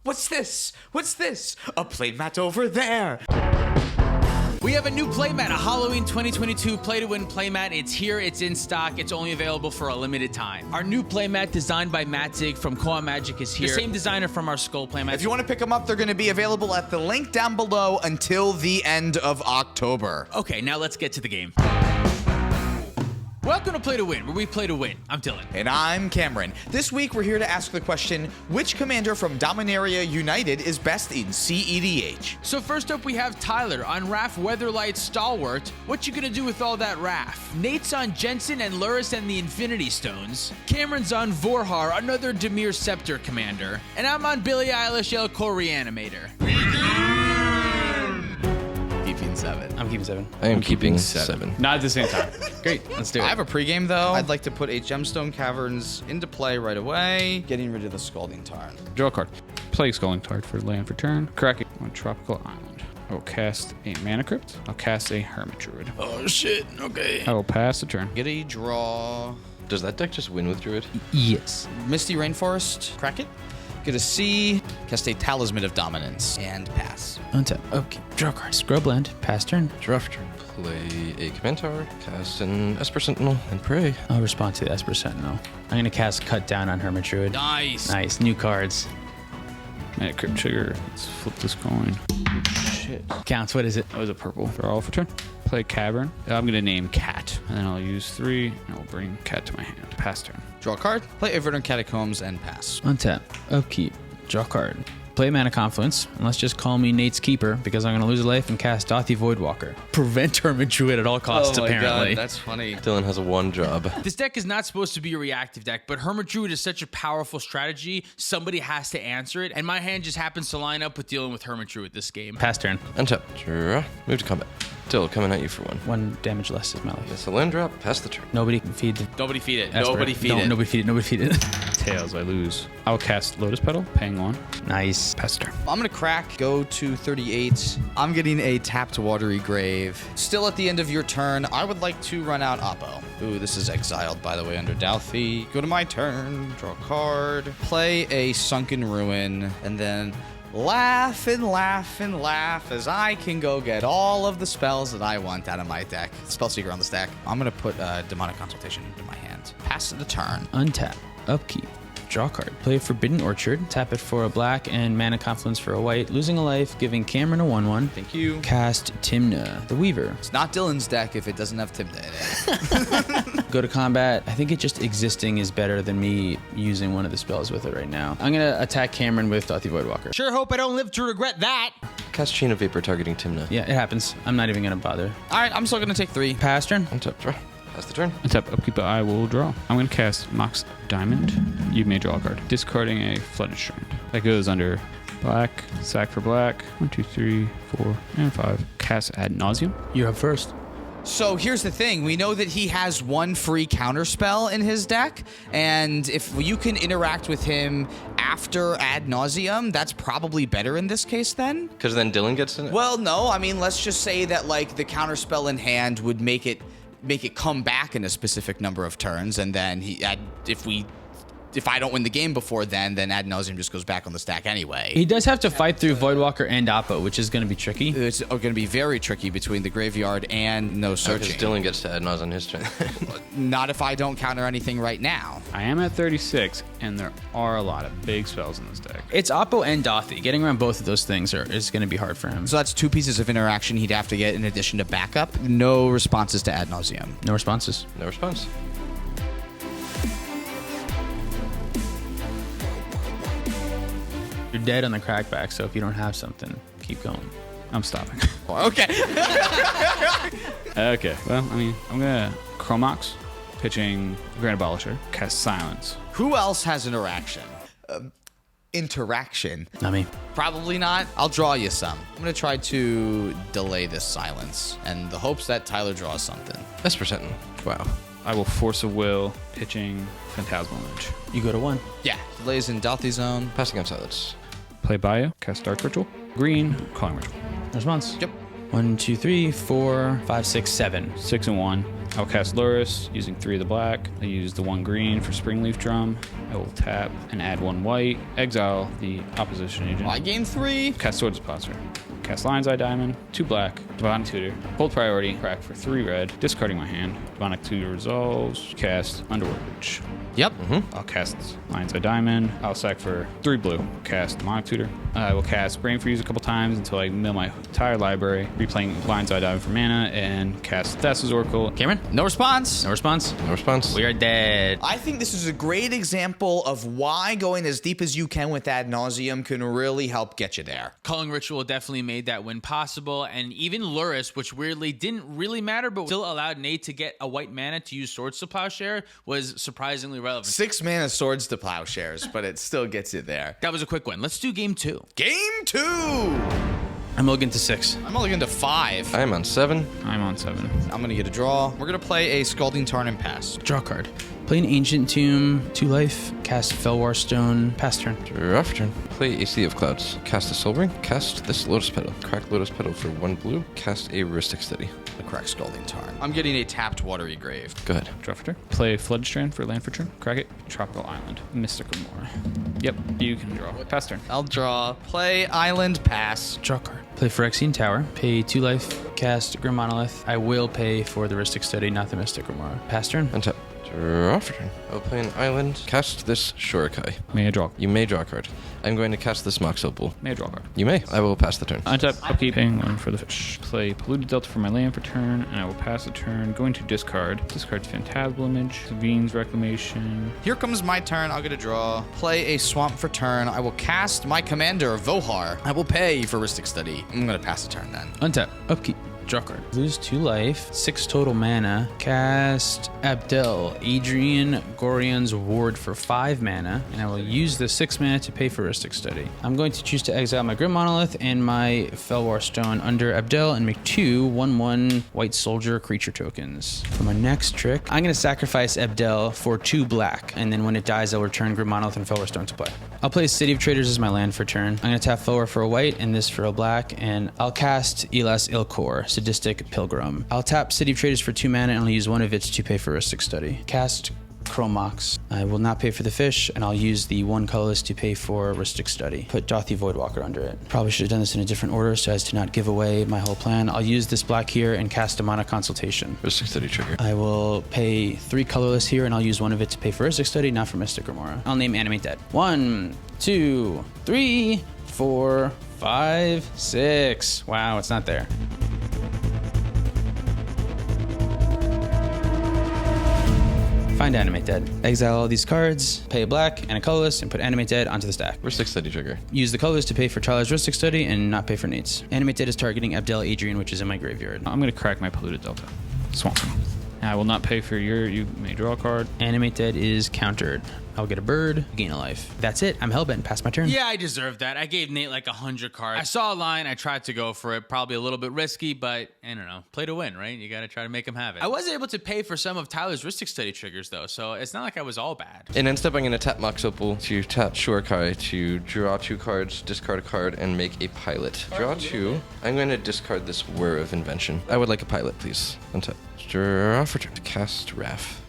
What's this? What's this? A playmat over there. We have a new playmat, a Halloween 2022 Play to Win playmat. It's here, it's in stock, it's only available for a limited time. Our new playmat, designed by Matt Zig from Koa Magic, is here. The same designer from our Skull playmat. If you want to pick them up, they're going to be available at the link down below until the end of October. Okay, now let's get to the game. Welcome to Play to Win, where we play to win. I'm Dylan. And I'm Cameron. This week, we're here to ask the question, which commander from Dominaria United is best in CEDH? So first up, we have Tyler on Raph Weatherlight Stalwart. What you gonna do with all that Raph? Nate's on Jensen and Luris and the Infinity Stones. Cameron's on Vorhar, another Dimir Scepter commander. And I'm on Billie Eilish Elcor Reanimator. Keeping 7. I'm keeping 7. I am keeping 7. Not at the same time. Great, let's do it. I have a pregame, though. I'd like to put a Gemstone Caverns into play right away. Getting rid of the Scalding Tarn. Draw a card. Play Scalding Tarn for land for turn. Crack it on Tropical Island. I will cast a Mana Crypt. I'll cast a Hermit Druid. Oh, shit. Okay. I will pass the turn. Get a draw. Does that deck just win with Druid? Yes. Misty Rainforest. Crack it. Get a C. Cast a Talisman of Dominance. And pass. Untap. Okay. Draw a card. Scrubland. Pass turn. Draft turn. Play a Command Tower, cast an Esper Sentinel, and pray. I'll respond to the Esper Sentinel. I'm gonna cast Cut Down on Hermit Druid. Nice. Nice. New cards. Mana Crypt trigger. Let's flip this coin. Shit. Counts. What is it? That was a purple. Draw all for turn. Play Cavern. I'm going to name Cat. And then I'll use 3. And I'll bring Cat to my hand. Pass turn. Draw a card. Play Verdant Catacombs and pass. Untap. Upkeep. Draw a card. Play Mana Confluence, and let's just call me Nate's Keeper, because I'm going to lose a life and cast Dothi Voidwalker. Prevent Hermit Druid at all costs, apparently. God, that's funny. Dylan has a 1 job. This deck is not supposed to be a reactive deck, but Hermit Druid is such a powerful strategy, somebody has to answer it, and my hand just happens to line up with dealing with Hermit Druid this game. Pass turn. Untap. Draw. Move to combat. Still coming at you for 1. 1 damage less is my life. That's a land drop. Pass the turn. Nobody can feed the Nobody feed it. Esper. Nobody feed Don't- it. Nobody feed it. Nobody feed it. Tails, I lose. I will cast Lotus Petal, paying 1. Nice. Pass turn. I'm gonna crack, go to 38. I'm getting a tapped Watery Grave. Still at the end of your turn, I would like to run out Oppo. Ooh, this is exiled, by the way, under Dalfi. Go to my turn, draw a card, play a Sunken Ruin, and then laugh and laugh and laugh as I can go get all of the spells that I want out of my deck. Spellseeker on the stack. I'm gonna put Demonic Consultation into my hand. Pass the turn. Untap. Upkeep. Draw a card. Play Forbidden Orchard. Tap it for a black and Mana Confluence for a white. Losing a life, giving Cameron a 1/1. Thank you. Cast Timna, the Weaver. It's not Dylan's deck if it doesn't have Timna in it. Go to combat. I think it just existing is better than me using one of the spells with it right now. I'm going to attack Cameron with Dothi Voidwalker. Sure hope I don't live to regret that. Cast Chain of Vapor targeting Timna. Yeah, it happens. I'm not even going to bother. All right, I'm still gonna take 3. Pass turn. Untap. Draw. Pass the turn. Untap, upkeep, I will draw. I'm going to cast Mox Diamond. You may draw a card. Discarding a Flooded Strand. That goes under black, sack for black. 1, 2, 3, 4, and 5. Cast Ad Nauseum. You're up first. So here's the thing. We know that he has 1 free counterspell in his deck, and if you can interact with him after Ad Nauseum, that's probably better in this case then? Because then Dylan gets in it. Well, no. I mean, let's just say that, like, the counterspell in hand would make it come back in a specific number of turns, and then if I don't win the game before then Ad Nauseum just goes back on the stack anyway. He does have to fight through Voidwalker and Oppo, which is going to be tricky. It's going to be very tricky between the graveyard and no Because searching. Dylan gets to Ad Naus on his turn. Not if I don't counter anything right now. I am at 36, and there are a lot of big spells in this deck. It's Oppo and Dothi. Getting around both of those things is going to be hard for him. So that's 2 pieces of interaction he'd have to get in addition to backup. No responses to Ad Nauseum. No responses. No response. You're dead on the crackback, so if you don't have something, keep going. I'm stopping. Okay. Okay, well, I mean, I'm going to Chromox, pitching Grand Abolisher, cast Silence. Who else has interaction? Interaction? Not me. Probably not. I'll draw you some. I'm going to try to delay this silence in the hopes that Tyler draws something. Esper Sentinel. Wow. I will Force of Will, pitching Phantasmal Image. You go to 1. Yeah. Delays in Dalthi Zone. Passing on Silence. Play Bio, cast Dark Ritual. Green, Calling Ritual. Response. Yep. 1, 2, 3, 4, 5, 6, 7. 6 and 1. I'll cast Luris using 3 of the black. I use the 1 green for Springleaf Drum. I will tap and add 1 white. Exile the opposition agent. I gain 3. Cast Sword Depositor. Cast Lion's Eye Diamond. 2 black. Divonic Tutor. Hold priority. Crack for 3 red. Discarding my hand. Divonic Tutor resolves. Cast Underworld Reach. Yep. I'll cast Lion's Eye Diamond. I'll sack for 3 blue. Cast Demonic Tutor. I will cast Brain Freeze a couple times until I mill my entire library, replaying Lion's Eye Diamond for mana, and cast Thassa's Oracle. Cameron? No response. No response. No response. We are dead. I think this is a great example of why going as deep as you can with Ad Nauseam can really help get you there. Culling Ritual definitely made that win possible, and even Luris, which weirdly didn't really matter, but still allowed Nate to get a white mana to use Swords to Plowshare, was surprisingly relevant. 6 mana Swords to Plowshares, but it still gets you there. That was a quick one. Let's do game 2. Game 2. I'm looking to 6. I'm only going to 5. I'm on 7. I'm on 7. I'm going to get a draw. We're going to play a Scalding Tarn and pass. Draw card. Play an Ancient Tomb, 2 life. Cast Felwar Stone, pass turn. Draw for turn. Play a Sea of Clouds. Cast a Soul Ring. Cast this Lotus Petal. Crack Lotus Petal for 1 blue. Cast a Rhystic Study. The correct Scalding Tarn. I'm getting a tapped Watery Grave. Go ahead. Draw for turn. Play Flood Strand for land for turn. Crack it. Tropical Island. Mystical Moor. Yep, you can draw. Pass turn. I'll draw. Play Island, pass. Draw card. Play Phyrexian Tower. Pay 2 life. Cast Grim Monolith. I will pay for the Rhystic Study, not the Mystic Remora. Pass turn. Untap. Draw for turn. I'll play an island. Cast this Shurikai. May I draw? You may draw a card. I'm going to cast this Mox Opal. May I draw a card? You may. I will pass the turn. Untap, upkeep, paying 1 for the fish. Play Polluted Delta for my land for turn, and I will pass the turn. Going to discard. Discard Phantasmal Image. Savine's Reclamation. Here comes my turn. I'll get a draw. Play a Swamp for turn. I will cast my commander, Vohar. I will pay for Rhystic Study. I'm going to pass the turn then. Untap. Upkeep. Draw card. Lose 2 life, 6 total mana. Cast Abdel, Adrian Gorion's Ward for 5 mana, and I will use the 6 mana to pay for Rhystic Study. I'm going to choose to exile my Grim Monolith and my Felwar Stone under Abdel and make 2 1/1 White Soldier creature tokens. For my next trick, I'm going to sacrifice Abdel for 2 black, and then when it dies, I'll return Grim Monolith and Felwar Stone to play. I'll play City of Traders as my land for turn. I'm going to tap Felwar for a white and this for a black, and I'll cast Elas Ilkor, Sadistic Pilgrim. I'll tap City of Traders for 2 mana and I'll use 1 of its to pay for Rhystic Study. Cast Chromox. I will not pay for the fish, and I'll use the 1 colorless to pay for Rhystic Study. Put Dothi Voidwalker under it. Probably should have done this in a different order so as to not give away my whole plan. I'll use this black here and cast Demonic Consultation. Rhystic Study trigger. I will pay 3 colorless here, and I'll use 1 of it to pay for Rhystic Study, not for Mystic Remora. I'll name Animate Dead. 1, 2, 3, 4, 5, 6. Wow, it's not there. Find Animate Dead. Exile all these cards, pay a black and a colorless, and put Animate Dead onto the stack. Rhystic Study trigger. Use the colors to pay for Charlie's Rhystic Study and not pay for Nate's. Animate Dead is targeting Abdel Adrian, which is in my graveyard. I'm going to crack my Polluted Delta. Swamp. I will not pay for you may draw a card. Animate Dead is countered. I'll get a bird, gain a life. That's it. I'm hellbent. Pass my turn. Yeah, I deserved that. I gave Nate like 100 cards. I saw a line. I tried to go for it. Probably a little bit risky, but I don't know. Play to win, right? You got to try to make him have it. I was able to pay for some of Tyler's Rhystic Study triggers, though, so it's not like I was all bad. And instead, I'm going to tap Mox Opal to tap Shurikai to draw 2 cards, discard a card, and make a pilot. Draw 2. I'm going to discard this Whir of Invention. I would like a pilot, please. Untap. Draw for turn. Cast Wrath.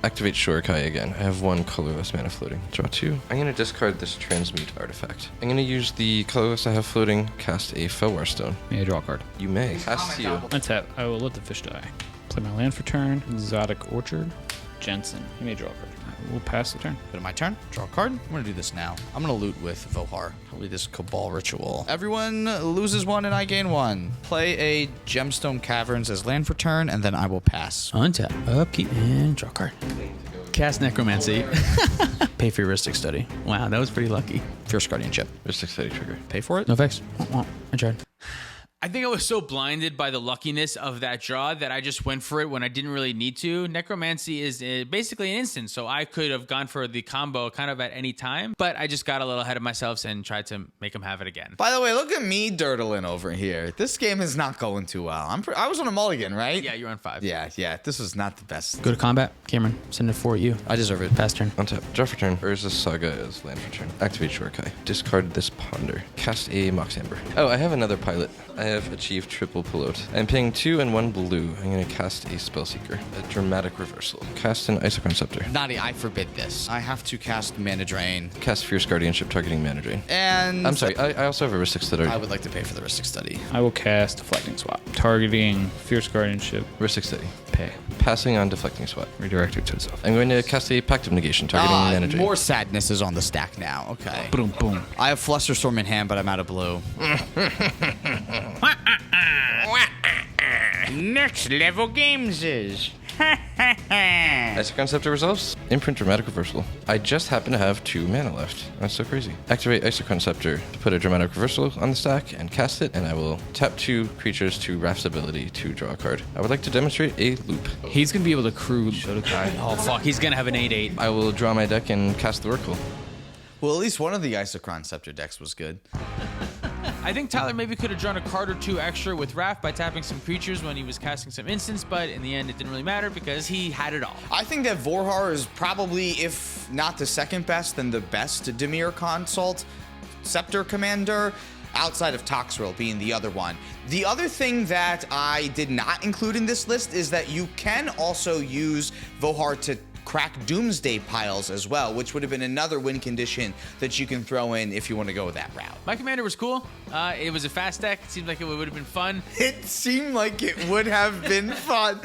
Activate Shurikai again. I have 1 colorless mana floating. Draw 2. I'm going to discard this Transmute artifact. I'm going to use the colorless I have floating, cast a Felwar Stone. May I draw a card? You may. Cast you. Untap. I will let the fish die. Play my land for turn. Exotic Orchard. Jensen. You may draw a card. I will pass the turn. Go to my turn. Draw a card. I'm going to do this now. I'm going to loot with Vohar. Probably this Cabal Ritual. Everyone loses 1 and I gain 1. Play a Gemstone Caverns as land for turn, and then I will pass. Untap, upkeep, and draw a card. Cast Necromancy. Pay for your Rhystic Study. Wow, that was pretty lucky. Fierce Guardianship. Rhystic Study trigger. Pay for it. No effects. I tried. I think I was so blinded by the luckiness of that draw that I just went for it when I didn't really need to. Necromancy is basically an instant, so I could have gone for the combo kind of at any time, but I just got a little ahead of myself and tried to make him have it again. By the way, look at me dirtling over here. This game is not going too well. I was on a mulligan, right? Yeah, you're on 5. Yeah. This was not the best. Go to combat. Cameron, send it for you. I deserve it. Pass turn. Untap. Draw for turn. Urza's Saga is land for turn. Activate Shurikai. Discard this Ponder. cast a Mox Amber. Oh, I have another pilot. I have achieved triple pelote. I'm paying 2 and 1 blue. I'm going to cast a Spellseeker, a dramatic reversal. Cast an Isochron Scepter. Nadi, I forbid this. I have to cast Mana Drain. Cast Fierce Guardianship targeting Mana Drain. And I'm sorry, I also have a Rhystic Study. I would like to pay for the Rhystic Study. I will cast Deflecting Swap, targeting Fierce Guardianship. Rhystic Study. Pay. Passing on Deflecting Swap. Redirect it to itself. I'm going to cast a Pact of Negation, targeting Mana Drain. More sadness is on the stack now. Okay. Boom, boom. I have Flusterstorm in hand, but I'm out of blue. Next level games is. Isochron Scepter resolves. Imprint Dramatic Reversal. I just happen to have 2 mana left. That's so crazy. Activate Isochron Scepter to put a Dramatic Reversal on the stack and cast it, and I will tap 2 creatures to Raph's ability to draw a card. I would like to demonstrate a loop. He's going to be able to crew Shotokai. Oh, fuck. He's going to have an 8/8. I will draw my deck and cast the Oracle. Well, at least one of the Isochron Scepter decks was good. I think Tyler maybe could have drawn a card or 2 extra with Raph by tapping some creatures when he was casting some instants, but in the end it didn't really matter because he had it all. I think that Vorhar is probably, if not the second best, then the best Dimir Consult Scepter Commander, outside of Toxrill being the other one. The other thing that I did not include in this list is that you can also use Vorhar to crack Doomsday Piles as well, which would have been another win condition that you can throw in if you want to go that route. My commander was cool. It was a fast deck. It seemed like it would have been fun. It seemed like it would have been fun.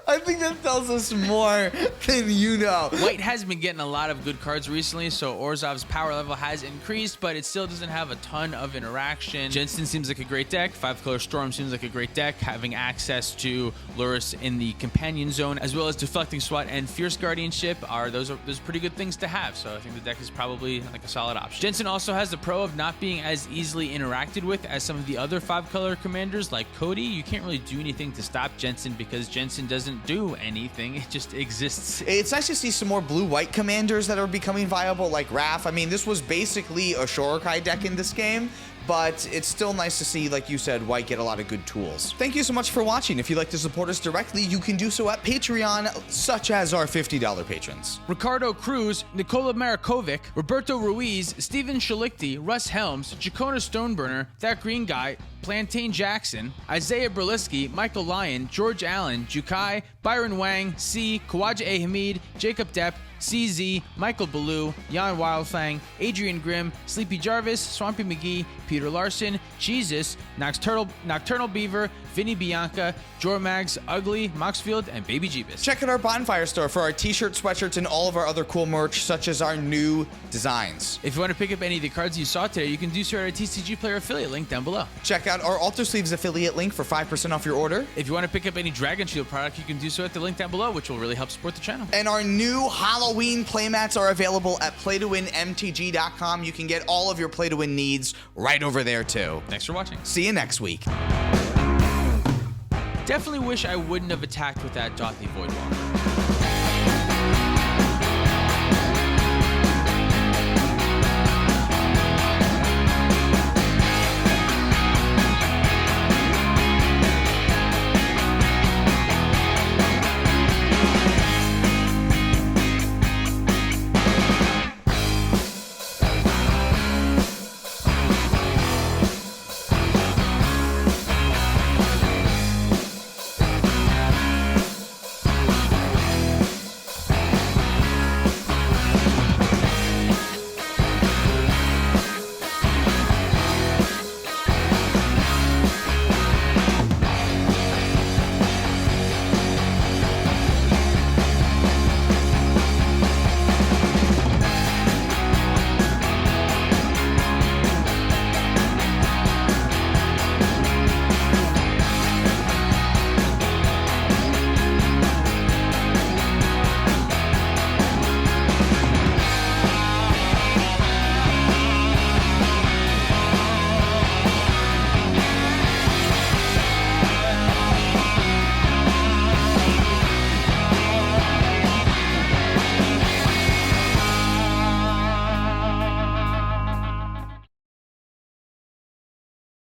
I think that tells us more than you know. White has been getting a lot of good cards recently, so Orzhov's power level has increased, but it still doesn't have a ton of interaction. Jensen seems like a great deck. 5-color Storm seems like a great deck. Having access to Lurrus in the companion zone, as well as Deflecting Swat and Fierce Guardianship, those are pretty good things to have. So I think the deck is probably like a solid option. Jensen also has the pro of not being as easily interacted with as some of the other 5-color commanders like Cody. You can't really do anything to stop Jensen because Jensen doesn't do anything. It just exists. It's nice to see some more blue-white commanders that are becoming viable, like Raph. I mean, this was basically a Shorakai deck in this game, but it's still nice to see, like you said, White get a lot of good tools. Thank you so much for watching. If you'd like to support us directly, you can do so at Patreon, such as our $50 patrons. Ricardo Cruz, Nikola Marikovic, Roberto Ruiz, Steven Shalikty, Russ Helms, Jacona Stoneburner, That Green Guy, Plantain Jackson, Isaiah Berlisky, Michael Lyon, George Allen, Jukai, Byron Wang, C, Kawaja A. Hamid, Jacob Depp, CZ, Michael Ballou, Jan Wildfang, Adrian Grimm, Sleepy Jarvis, Swampy McGee, Peter Larson, Jesus, Nocturnal Beaver, Vinny Bianca, Jormags, Ugly, Moxfield, and Baby Jeebus. Check out our Bonfire store for our t-shirts, sweatshirts, and all of our other cool merch, such as our new designs. If you want to pick up any of the cards you saw today, you can do so at our TCG Player affiliate link down below. Check out our Alter Sleeves affiliate link for 5% off your order. If you want to pick up any Dragon Shield product, you can do so at the link down below, which will really help support the channel. And our new Halloween playmats are available at playtowinmtg.com. You can get all of your play to win needs right over there too. Thanks for watching. See you next week. Definitely wish I wouldn't have attacked with that Jothi Voidwalker.